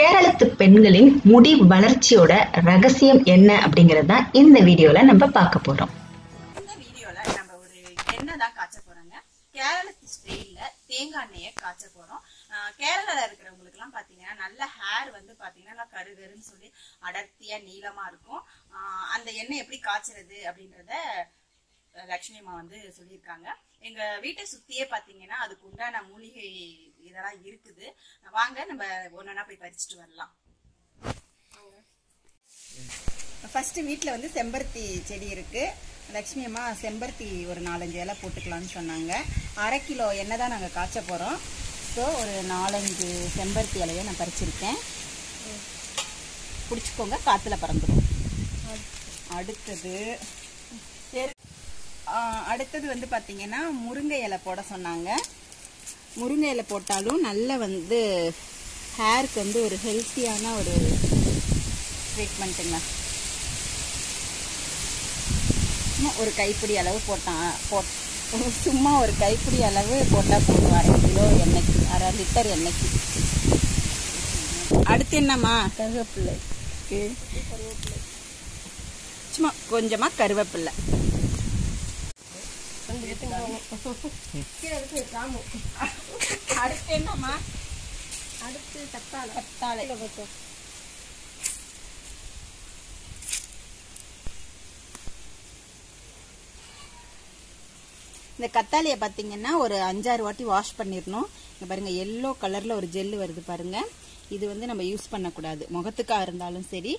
கேரளத்து பெண்களின் முடி வளர்ச்சியோட ரகசியம் என்ன அப்படிங்கறது தான் இந்த வீடியோல நம்ம பார்க்க போறோம். இந்த வீடியோல நம்ம ஒரு எண்ணெய் தான் காய்ச்ச போறோங்க. கேரளத்து ஸ்டைல்ல தேங்காய் எண்ணெயை காய்ச்ச போறோம். கேரளால இருக்கிறவங்களுக்கு எல்லாம் பாத்தீங்கன்னா நல்ல ஹேர் வந்து பாத்தீங்கன்னா கருகருன்னு சொல்லி அடர்த்தியா நீளமா இருக்கும். அந்த எண்ணெய் எப்படி காய்ச்சறது அப்படின்றத லட்சுமி அம்மா வந்து சொல்லியிருக்காங்க. எங்க வீட்டை சுத்தியே பாத்தீங்கன்னா அதுக்கு உண்டான மூலிகை இதெல்லாம் இருக்குது. வாங்க நம்ம ஒன்னொன்னா போய் பறிச்சுட்டு வரலாம். ஃபர்ஸ்ட் வீட்டுல வந்து செம்பருத்தி செடி இருக்கு. லட்சுமி அம்மா செம்பருத்தி ஒரு 4-5 இலை போட்டுக்கலாம்னு சொன்னாங்க. 1/2 கிலோ எண்ணெய் தான் நாங்க காய்ச்ச போறோம். ஸோ ஒரு 4-5 செம்பருத்தி இலையை நான் பறிச்சிருக்கேன். பிடிச்சிக்கோங்க, காத்துல பறந்துடும். அடுத்தது வந்து பாத்தீங்கன்னா முருங்கை இலை போட சொன்னாங்க. முருங்கை இலை போட்டாலும் நல்ல வந்து ஹேருக்கு வந்து ஒரு ஹெல்த்தியான ஒரு ட்ரீட்மெண்ட்டுங்க. ஒரு கைப்பிடி அளவு சும்மா ஒரு கைப்பிடி அளவு போட்டால் போதும். 1/2 கிலோ எண்ணெய்க்கு, 1/2 லிட்டர் எண்ணெய்க்கு. அடுத்து என்னம்மா? கருவேப்பிள்ளை. சும்மா கொஞ்சமா கருவேப்பிள்ளை. அடுத்து என்னம்மா? அடுத்து கத்தாழை. இந்த கத்தாழையை பார்த்தீங்கன்னா ஒரு 5-6 வாட்டி வாஷ் பண்ணிடணும். இங்க பாருங்க, எல்லோ கலர்ல ஒரு ஜெல்லு வருது பாருங்க. இது வந்து நம்ம யூஸ் பண்ணக்கூடாது. முகத்துக்கா இருந்தாலும் சரி,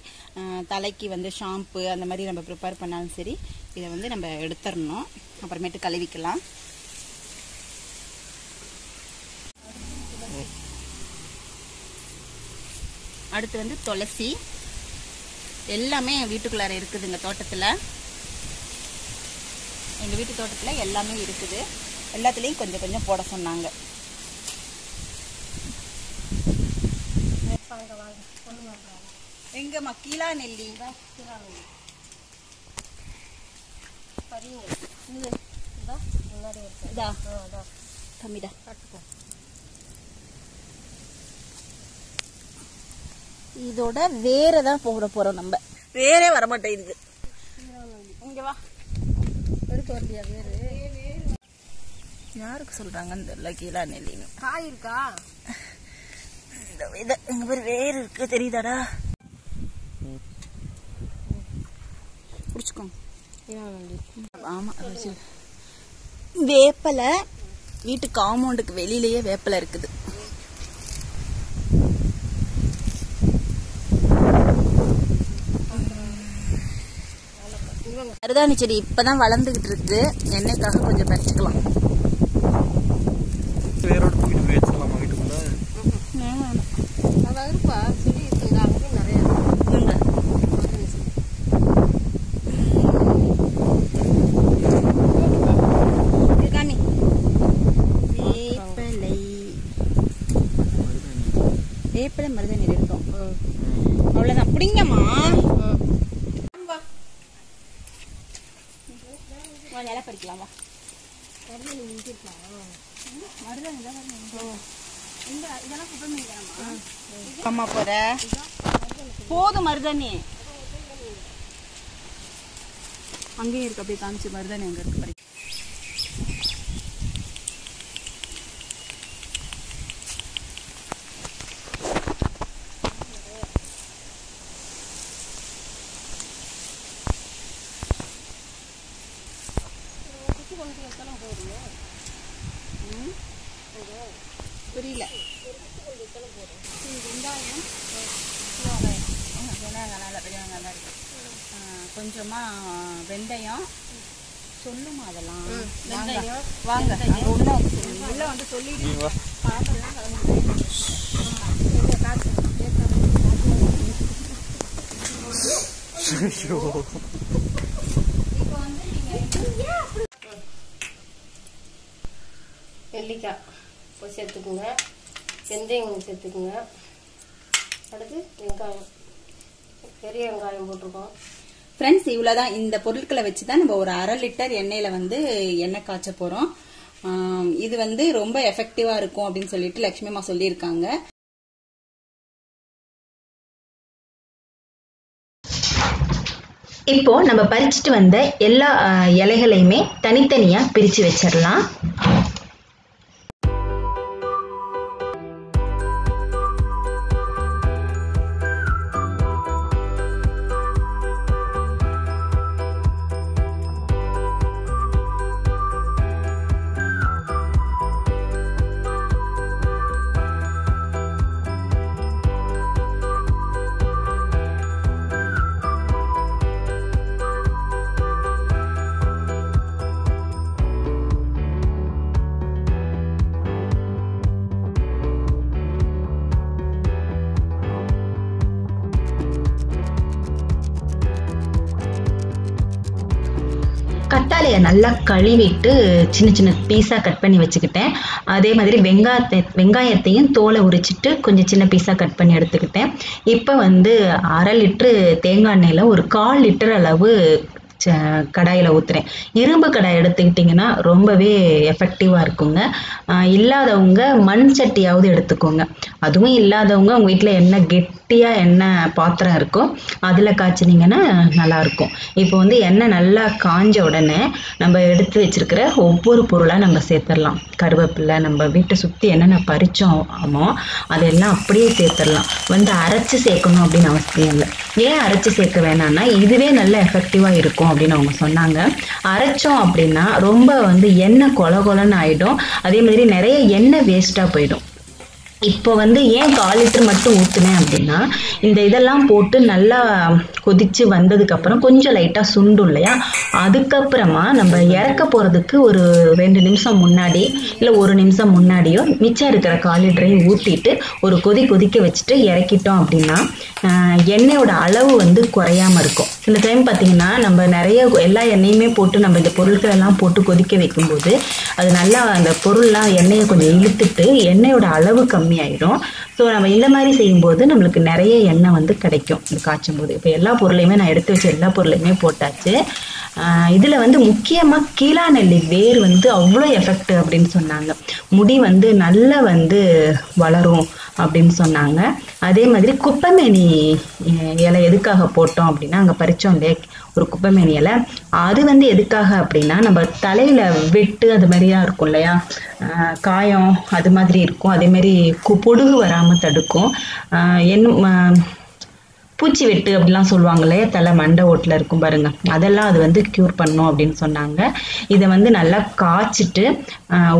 தலைக்கு வந்து ஷாம்பு அந்த மாதிரி நம்ம ப்ரிப்பேர் பண்ணாலும் சரி, இதை வந்து நம்ம எடுத்துடணும். அப்புறமேட்டு கழுவிக்கலாம். அடுத்து வந்து துளசி. எல்லாமே வீட்டுக்குள்ளார இருக்குதுங்க. தோட்டத்துல, எங்க வீட்டு தோட்டத்துல எல்லாமே இருக்குது. எல்லாத்துலயும் கொஞ்சம் கொஞ்சம் போட சொன்னாங்க. எங்க மக்கீலா நெல்லி இதோட வேறதான் போட போறோம். நம்ம வேறே வரமாட்டேங்குது. இங்க வா. யாருக்கு சொல்றாங்கன்னு தெரியல. கீழா நெல்லின்னு காய் இருக்கா? எங்க பேர் வேறு இருக்கு, தெரியுதாடா? புடிச்சுக்கோங்க. ஆமா, வேப்பலை. வீட்டு காம்பவுண்டுக்கு வெளியிலேயே வேப்பலை இருக்குது. மருதாணி செடி இப்பதான் வளர்ந்துகிட்டு இருக்கு. எண்ணெய்க்காக கொஞ்சம் பறிச்சுக்கலாம். வேப்பலை மருதாணி இருக்கும். அவ்வளவுதான். அப்படிங்கம்மா இலை பறிக்கலாமா? அம்மா போற போதும். மருதாணி அங்கேயும் இருக்கு. அப்படியே காமிச்சு மருதாணி அங்க இருக்கு. பறி புரியல. கொஞ்சமா வெந்தயம். சொல்லுமா அதெல்லாம்? வாங்க உள்ள வந்து சொல்லிடுங்க. நெல்லிக்காய் சேர்த்துக்குங்க. வெந்தயம் சேர்த்துக்குங்க. அடுத்து வெங்காயம், பெரிய வெங்காயம் போட்டிருக்கோம். ஃப்ரெண்ட்ஸ், இவ்வளவுதான். இந்த பொருட்களை வச்சுதான் நம்ம ஒரு 1/2 லிட்டர் எண்ணெயில வந்து எண்ணெய் காய்ச்ச போறோம். இது வந்து ரொம்ப எஃபெக்டிவா இருக்கும் அப்படின்னு சொல்லிட்டு லட்சுமி அம்மா சொல்லியிருக்காங்க. இப்போ நம்ம பறிச்சுட்டு வந்த எல்லா இலைகளையுமே தனித்தனியா பிரிச்சு வச்சிடலாம். கத்தாழையை நல்லா கழுவிட்டு சின்ன சின்ன பீஸாக கட் பண்ணி வச்சுக்கிட்டேன். அதே மாதிரி வெங்காயத்தையும் தோலை உரிச்சிட்டு கொஞ்சம் சின்ன பீஸாக கட் பண்ணி எடுத்துக்கிட்டேன். இப்போ வந்து 1/2 லிட்டரு தேங்காய் எண்ணெயில் ஒரு 1/4 லிட்டர் அளவு கடாயில் ஊற்றுறேன். இரும்பு கடாய் எடுத்துக்கிட்டிங்கன்னா ரொம்பவே எஃபெக்டிவாக இருக்குங்க. இல்லாதவங்க மண் சட்டியாவது எடுத்துக்கோங்க. அதுவும் இல்லாதவங்க உங்கள் வீட்டில் எண்ணெய் கெட்டியாக எண்ணெய் பாத்திரம் இருக்கும், அதில் காய்ச்சினீங்கன்னா நல்லாயிருக்கும். இப்போ வந்து எண்ணெய் நல்லா காஞ்ச உடனே நம்ம எடுத்து வச்சிருக்கிற ஒவ்வொரு பொருளாக நம்ம சேர்த்துடலாம். கருவேப்பிலை, நம்ம வீட்டை சுற்றி என்னென்ன பறிச்சோமோ அதெல்லாம் அப்படியே சேர்த்துடலாம். வந்து அரைச்சி சேர்க்கணும் அப்படின்னு அவசியம் இல்லை. ஏன் அரைச்சி சேர்க்க வேணாம்னா இதுவே நல்ல எஃபெக்டிவாக இருக்கும் அப்படின்னு அவங்க சொன்னாங்க. அரைச்சோம் அப்படின்னா ரொம்ப வந்து எண்ணெய் கொல கொலன்னு ஆகிடும். அதே மாதிரி நிறைய எண்ணெய் வேஸ்ட்டாக போயிடும். இப்போ வந்து ஏன் 1/4 லிட்டர் மட்டும் ஊற்றுனேன் அப்படின்னா இந்த இதெல்லாம் போட்டு நல்லா கொதித்து வந்ததுக்கப்புறம் கொஞ்சம் லைட்டாக சுண்டும் இல்லையா, அதுக்கப்புறமா நம்ம இறக்க போகிறதுக்கு ஒரு 2 நிமிஷம் முன்னாடி இல்லை 1 நிமிஷம் முன்னாடியோ மிச்சம் இருக்கிற 1/4 லிட்டரையும் ஊற்றிட்டு ஒரு கொதிக்க வச்சுட்டு இறக்கிட்டோம் அப்படின்னா எண்ணெயோட அளவு வந்து குறையாமல் இருக்கும். சில டைம் பார்த்திங்கன்னா நம்ம நிறைய எல்லா எண்ணெயுமே போட்டு நம்ம இந்த பொருட்கள் எல்லாம் போட்டு கொதிக்க வைக்கும்போது அது நல்லா அந்த பொருள்லாம் எண்ணெயை கொஞ்சம் இழுத்துட்டு எண்ணெயோட அளவு கம்மியாயிடும். ஸோ நம்ம இந்த மாதிரி செய்யும்போது நம்மளுக்கு நிறைய எண்ணெய் வந்து கிடைக்கும் இந்த காய்ச்சும் போது. இப்போ எல்லா பொருளையுமே நான் எடுத்து வச்ச எல்லா பொருளையுமே போட்டாச்சு. இதில் வந்து முக்கியமாக கீழாநெல்லி வேர் வந்து அவ்வளோ எஃபெக்ட் அப்படின்னு சொன்னாங்க. முடி வந்து நல்லா வந்து வளரும் அப்படின்னு சொன்னாங்க. அதே மாதிரி குப்பைமேனி இலை எதுக்காக போட்டோம் அப்படின்னா அங்கே பறித்தோம் இல்லையா ஒரு குப்பைமேனி இலை, அது வந்து எதுக்காக அப்படின்னா நம்ம தலையில் வெட்டு அது மாதிரியாக இருக்கும் இல்லையா, காயம் அது மாதிரி இருக்கும். அதேமாரி பொடுகு வராமல் தடுக்கும். பூச்சி வெட்டு அப்படிலாம் சொல்லுவாங்க இல்லையா, தலை மண்டை ஓட்டில் இருக்கும் பாருங்க, அதெல்லாம் அது வந்து க்யூர் பண்ணும் அப்படின்னு சொன்னாங்க. இதை வந்து நல்லா காய்ச்சிட்டு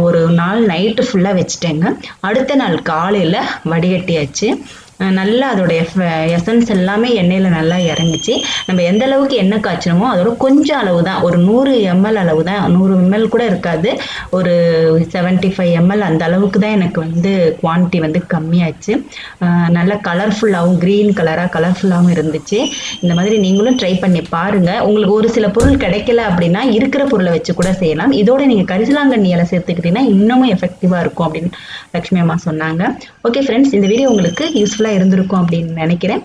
ஒரு நாள் நைட்டு ஃபுல்லாக வச்சுட்டேங்க. அடுத்த நாள் காலையில் வடிகட்டியாச்சு. நல்லா அதோடைய எசன்ஸ் எல்லாமே எண்ணெயில் நல்லா இறங்கிச்சு. நம்ம எந்த அளவுக்கு எண்ணெய் காய்ச்சணுமோ அதோட கொஞ்சம் அளவு தான், ஒரு 100 ml அளவு தான், 100 ml கூட இருக்காது, ஒரு 75 ml அந்த அளவுக்கு தான் எனக்கு வந்து குவான்டிட்டி வந்து கம்மியாச்சு. நல்லா கலர்ஃபுல்லாகவும் க்ரீன் கலர்ஃபுல்லாகவும் இருந்துச்சு. இந்த மாதிரி நீங்களும் ட்ரை பண்ணி பாருங்கள். உங்களுக்கு ஒரு சில பொருள் கிடைக்கல அப்படின்னா இருக்கிற பொருளை வச்சு கூட செய்யலாம். இதோட நீங்கள் கரிசலாங்கண்ணி இலை சேர்த்துக்கிட்டீங்கன்னா இன்னமும் எஃபெக்டிவாக இருக்கும் அப்படின்னு லக்ஷ்மி அம்மா சொன்னாங்க. ஓகே ஃப்ரெண்ட்ஸ், இந்த வீடியோ உங்களுக்கு யூஸ்ஃபுல்லாக இருந்திருக்கும் அப்படின்னு நினைக்கிறேன்.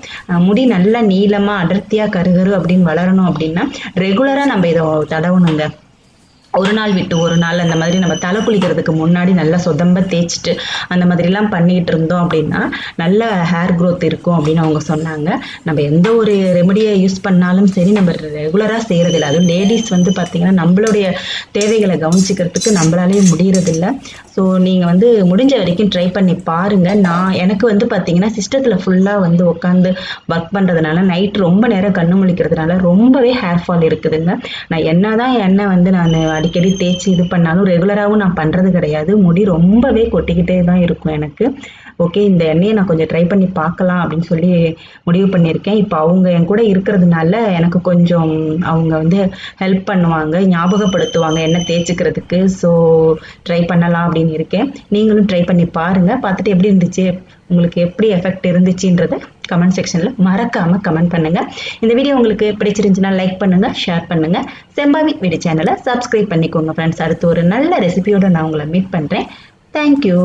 முடி நல்லா நீளமா அடர்த்தியா கருகரு அப்படின்னு வளரணும் அப்படின்னா ரெகுலரா நம்ம இதை தடவணுங்க. ஒரு நாள் விட்டு ஒரு நாள் அந்த மாதிரி நம்ம தலை குளிக்கிறதுக்கு முன்னாடி நல்லா சொதம்ப தேய்ச்சிட்டு அந்த மாதிரிலாம் பண்ணிகிட்டு இருந்தோம் அப்படின்னா நல்ல ஹேர் க்ரோத் இருக்கும் அப்படின்னு அவங்க சொன்னாங்க. நம்ம எந்த ஒரு ரெமடியை யூஸ் பண்ணாலும் சரி நம்ம ரெகுலராக செய்கிறதில்ல. அதுவும் லேடிஸ் வந்து பார்த்திங்கன்னா நம்மளுடைய தேவைகளை கவனிச்சிக்கிறதுக்கு நம்மளாலே முடியறதில்ல. ஸோ நீங்கள் வந்து முடிஞ்ச வரைக்கும் ட்ரை பண்ணி பாருங்கள். எனக்கு வந்து பார்த்திங்கன்னா சிஸ்டத்தில் ஃபுல்லாக வந்து உட்காந்து ஒர்க் பண்ணுறதுனால நைட் ரொம்ப நேரம் கண்ணு முழிக்கிறதுனால ரொம்பவே ஹேர் ஃபால் இருக்குதுங்க. நான் என்ன தான் எண்ணெய் வந்து நான் அடிக்கடி தேய்ச்சி இது பண்ணாலும் ரெகுலராகவும் நான் பண்ணுறது கிடையாது. முடி ரொம்பவே கொட்டிக்கிட்டே தான் இருக்கும் எனக்கு. ஓகே, இந்த எண்ணெயை நான் கொஞ்சம் ட்ரை பண்ணி பார்க்கலாம் அப்படின்னு சொல்லி முடிவு பண்ணியிருக்கேன். இப்போ அவங்க என் கூட இருக்கிறதுனால எனக்கு கொஞ்சம் அவங்க வந்து ஹெல்ப் பண்ணுவாங்க, ஞாபகப்படுத்துவாங்க எண்ணெய் தேய்ச்சிக்கிறதுக்கு. ஸோ ட்ரை பண்ணலாம் அப்படின்னு இருக்கேன். நீங்களும் ட்ரை பண்ணி பாருங்கள். பார்த்துட்டு எப்படி இருந்துச்சு, உங்களுக்கு எப்படி எஃபெக்ட் இருந்துச்சுன்றத கமெண்ட் செக்ஷனில் மறக்காமல் கமெண்ட் பண்ணுங்கள். இந்த வீடியோ உங்களுக்கு பிடிச்சிருந்துச்சுன்னா லைக் பண்ணுங்கள், ஷேர் பண்ணுங்கள். செம்பாவி வீடியோ சேனலை சப்ஸ்கிரைப் பண்ணிக்கோங்க ஃப்ரெண்ட்ஸ். அடுத்து ஒரு நல்ல ரெசிபியோடு நான் உங்களை மீட் பண்ணுறேன். தேங்க்யூ.